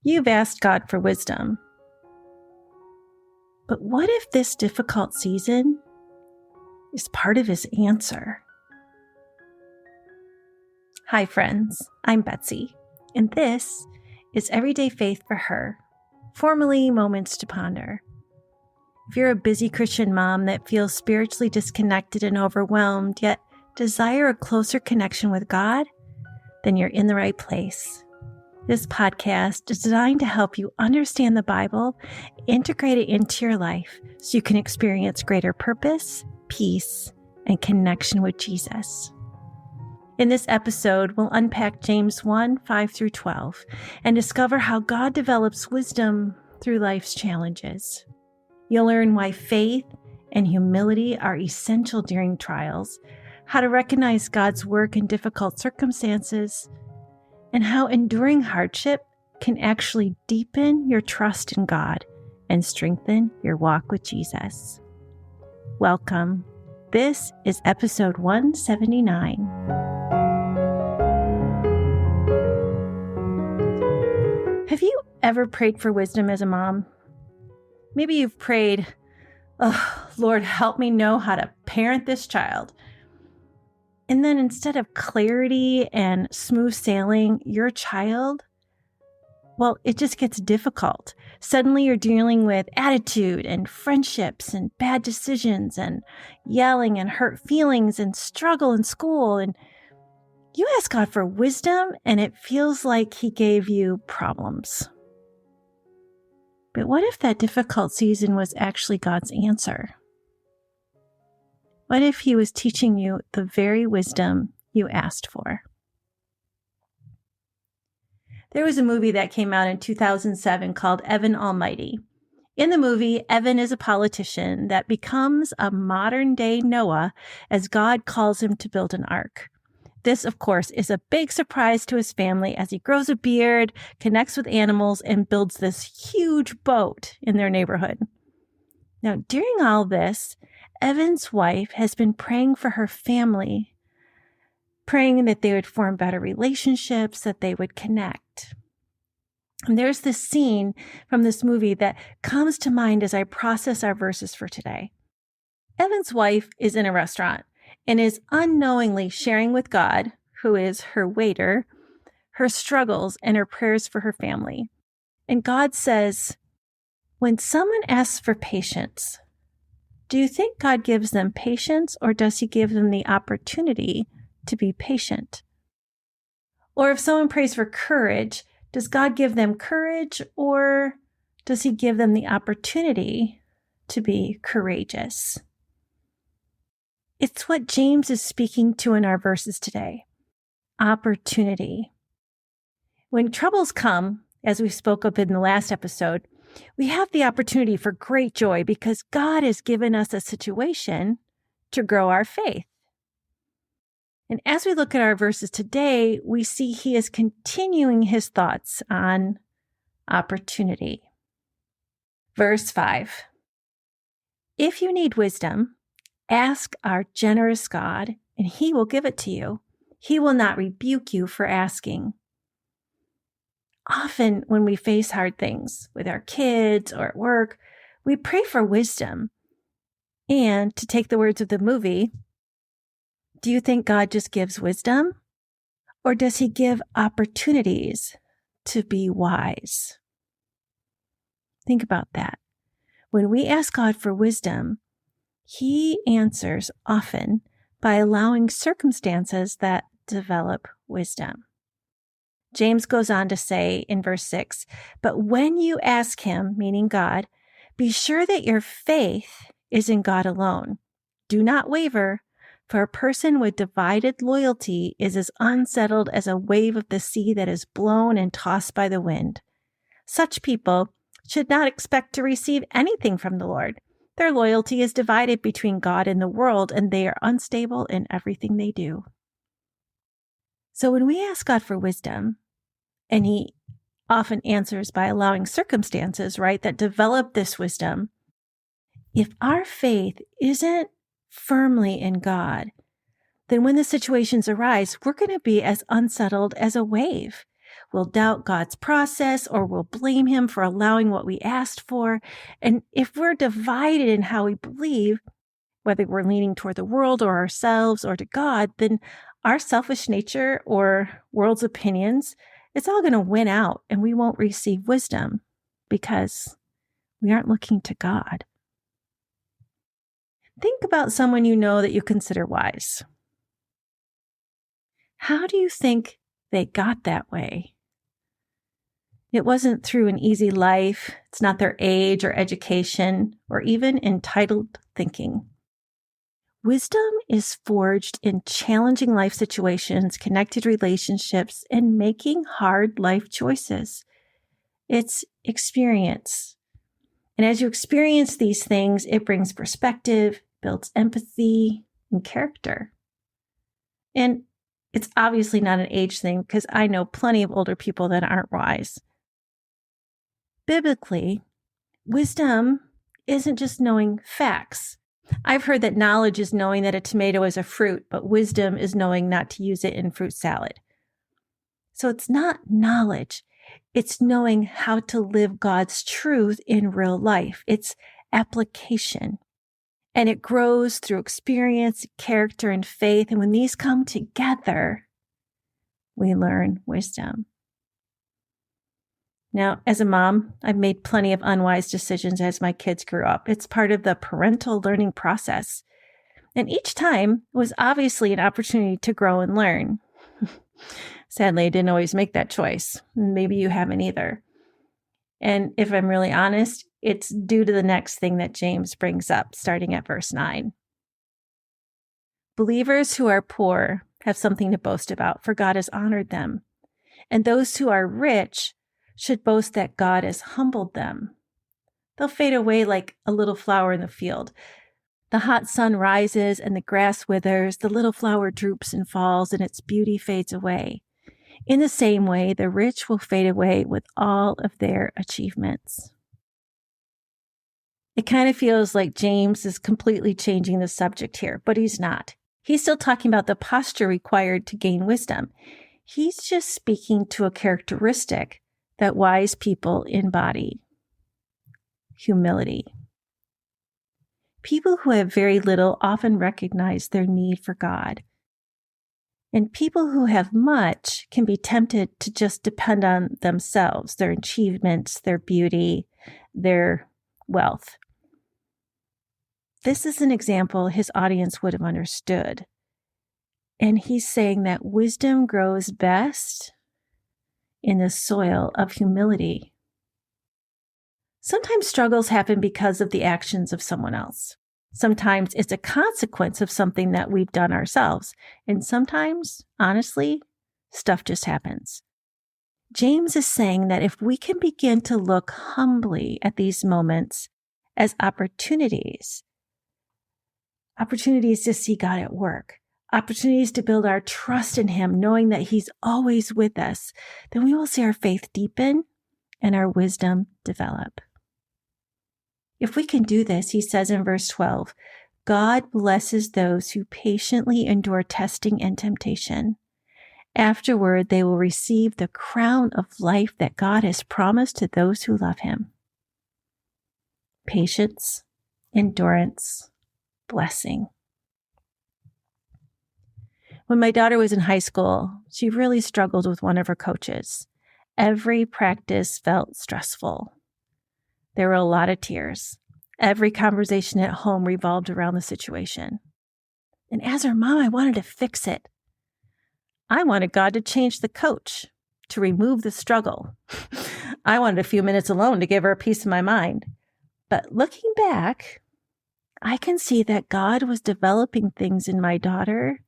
You've asked God for wisdom. But what if this difficult season is part of His answer? Hi, friends. I'm Betsy, and this is Everyday Faith for Her, formerly Moments to Ponder. If you're a busy Christian mom that feels spiritually disconnected and overwhelmed, yet desire a closer connection with God, then you're in the right place. This podcast is designed to help you understand the Bible, integrate it into your life so you can experience greater purpose, peace, and connection with Jesus. In this episode, we'll unpack James 1, 5 through 12, and discover how God develops wisdom through life's challenges. You'll learn why faith and humility are essential during trials, how to recognize God's work in difficult circumstances, and how enduring hardship can actually deepen your trust in God and strengthen your walk with Jesus. Welcome. This is episode 179. Have you ever prayed for wisdom as a mom? Maybe you've prayed, "Oh, Lord, help me know how to parent this child." And then instead of clarity and smooth sailing, your child, well, it just gets difficult. Suddenly you're dealing with attitude and friendships and bad decisions and yelling and hurt feelings and struggle in school. And you ask God for wisdom and it feels like He gave you problems. But what if that difficult season was actually God's answer? What if He was teaching you the very wisdom you asked for? There was a movie that came out in 2007 called Evan Almighty. In the movie, Evan is a politician that becomes a modern-day Noah as God calls him to build an ark. This, of course, is a big surprise to his family as he grows a beard, connects with animals, and builds this huge boat in their neighborhood. Now, during all this, Evan's wife has been praying for her family, praying that they would form better relationships, that they would connect. And there's this scene from this movie that comes to mind as I process our verses for today. Evan's wife is in a restaurant and is unknowingly sharing with God, who is her waiter, her struggles and her prayers for her family. And God says, "When someone asks for patience, do you think God gives them patience, or does He give them the opportunity to be patient? Or if someone prays for courage, does God give them courage, or does He give them the opportunity to be courageous?" It's what James is speaking to in our verses today. Opportunity. When troubles come, as we spoke of in the last episode, we have the opportunity for great joy because God has given us a situation to grow our faith. And as we look at our verses today, we see He is continuing His thoughts on opportunity. Verse 5. If you need wisdom, ask our generous God, and He will give it to you. He will not rebuke you for asking. Often when we face hard things with our kids or at work, we pray for wisdom. And to take the words of the movie, do you think God just gives wisdom? Or does He give opportunities to be wise? Think about that. When we ask God for wisdom, He answers often by allowing circumstances that develop wisdom. James goes on to say in verse 6, "But when you ask Him," meaning God, "be sure that your faith is in God alone. Do not waver, for a person with divided loyalty is as unsettled as a wave of the sea that is blown and tossed by the wind. Such people should not expect to receive anything from the Lord. Their loyalty is divided between God and the world, and they are unstable in everything they do." So when we ask God for wisdom, and He often answers by allowing circumstances, right, that develop this wisdom, if our faith isn't firmly in God, then when the situations arise, we're going to be as unsettled as a wave. we'll doubt God's process, or we'll blame him for allowing what we asked for. And if we're divided in how we believe, whether we're leaning toward the world or ourselves or to God, then our selfish nature or world's opinions, it's all going to win out and we won't receive wisdom because we aren't looking to God. Think about someone you know that you consider wise. How do you think they got that way? It wasn't through an easy life. It's not their age or education or even entitled thinking. Wisdom is forged in challenging life situations, connected relationships, and making hard life choices. It's experience. And as you experience these things, it brings perspective, builds empathy, and character. And it's obviously not an age thing because I know plenty of older people that aren't wise. Biblically, wisdom isn't just knowing facts. I've heard that knowledge is knowing that a tomato is a fruit, but wisdom is knowing not to use it in fruit salad. So it's not knowledge. It's knowing how to live God's truth in real life. It's application. And it grows through experience, character, and faith. And when these come together, we learn wisdom. Now, as a mom, I've made plenty of unwise decisions as my kids grew up. It's part of the parental learning process. And each time was obviously an opportunity to grow and learn. Sadly, I didn't always make that choice. Maybe you haven't either. And if I'm really honest, it's due to the next thing that James brings up, starting at verse 9. Believers who are poor have something to boast about, for God has honored them. And those who are rich should boast that God has humbled them. They'll fade away like a little flower in the field. The hot sun rises and the grass withers, the little flower droops and falls, and its beauty fades away. In the same way, the rich will fade away with all of their achievements. It kind of feels like James is completely changing the subject here, but he's not. He's still talking about the posture required to gain wisdom. He's just speaking to a characteristic that wise people embody: humility. People who have very little often recognize their need for God. And people who have much can be tempted to just depend on themselves, their achievements, their beauty, their wealth. This is an example his audience would have understood. And he's saying that wisdom grows best in the soil of humility. Sometimes struggles happen because of the actions of someone else. Sometimes it's a consequence of something that we've done ourselves. And sometimes, honestly, stuff just happens. James is saying that if we can begin to look humbly at these moments as opportunities to see God at work, opportunities to build our trust in Him, knowing that He's always with us, then we will see our faith deepen and our wisdom develop. If we can do this, he says in verse 12, God blesses those who patiently endure testing and temptation. Afterward, they will receive the crown of life that God has promised to those who love Him. Patience, endurance, blessing. When my daughter was in high school, she really struggled with one of her coaches. Every practice felt stressful. There were a lot of tears. Every conversation at home revolved around the situation. And as her mom, I wanted to fix it. I wanted God to change the coach, to remove the struggle. I wanted a few minutes alone to give her a piece of my mind. But looking back, I can see that God was developing things in my daughter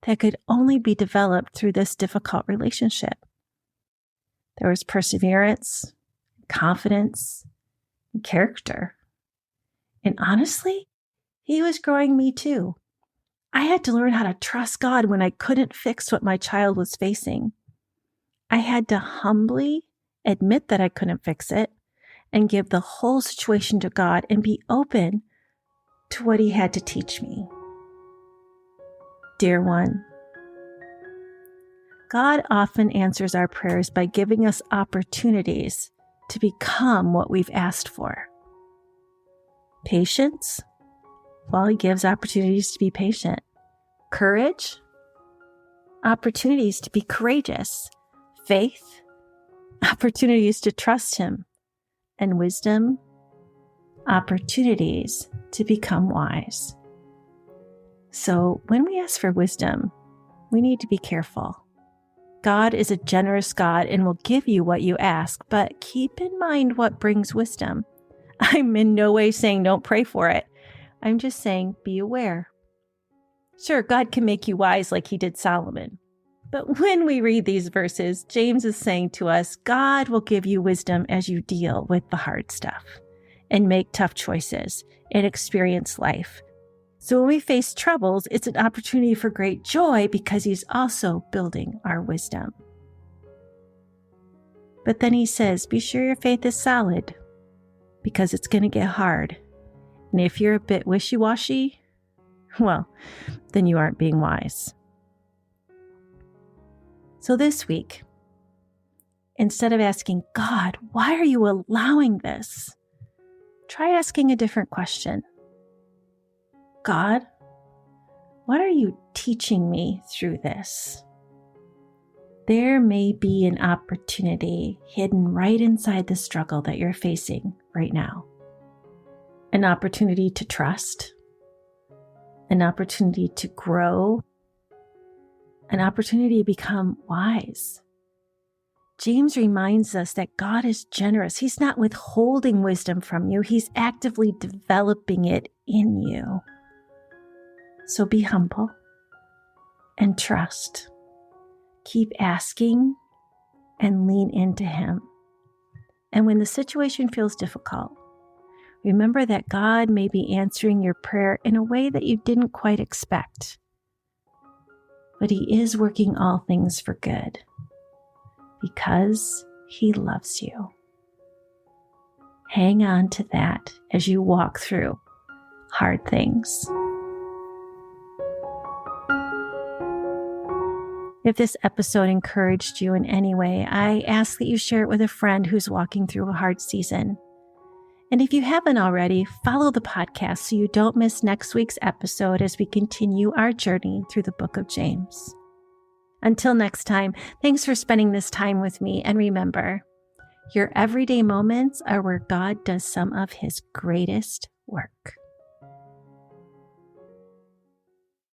that could only be developed through this difficult relationship. There was perseverance, confidence, and character. And honestly, He was growing me too. I had to learn how to trust God when I couldn't fix what my child was facing. I had to humbly admit that I couldn't fix it and give the whole situation to God and be open to what He had to teach me. Dear one, God often answers our prayers by giving us opportunities to become what we've asked for. Patience? Well, He gives opportunities to be patient. Courage? Opportunities to be courageous. Faith? Opportunities to trust Him. And wisdom? Opportunities to become wise. So when we ask for wisdom, we need to be careful. God is a generous God and will give you what you ask, but keep in mind what brings wisdom. I'm in no way saying don't pray for it. I'm just saying be aware. Sure, God can make you wise like He did Solomon. But when we read these verses, James is saying to us, God will give you wisdom as you deal with the hard stuff and make tough choices and experience life. So when we face troubles, it's an opportunity for great joy because He's also building our wisdom. But then He says, be sure your faith is solid because it's going to get hard. And if you're a bit wishy-washy, well, then you aren't being wise. So this week, instead of asking, God, why are you allowing this? Try asking a different question. God, what are you teaching me through this? There may be an opportunity hidden right inside the struggle that you're facing right now. An opportunity to trust, an opportunity to grow, an opportunity to become wise. James reminds us that God is generous. He's not withholding wisdom from you. He's actively developing it in you. So be humble and trust. Keep asking and lean into Him. And when the situation feels difficult, remember that God may be answering your prayer in a way that you didn't quite expect. But He is working all things for good because He loves you. Hang on to that as you walk through hard things. If this episode encouraged you in any way, I ask that you share it with a friend who's walking through a hard season. And if you haven't already, follow the podcast so you don't miss next week's episode as we continue our journey through the book of James. Until next time, thanks for spending this time with me. And remember, your everyday moments are where God does some of His greatest work.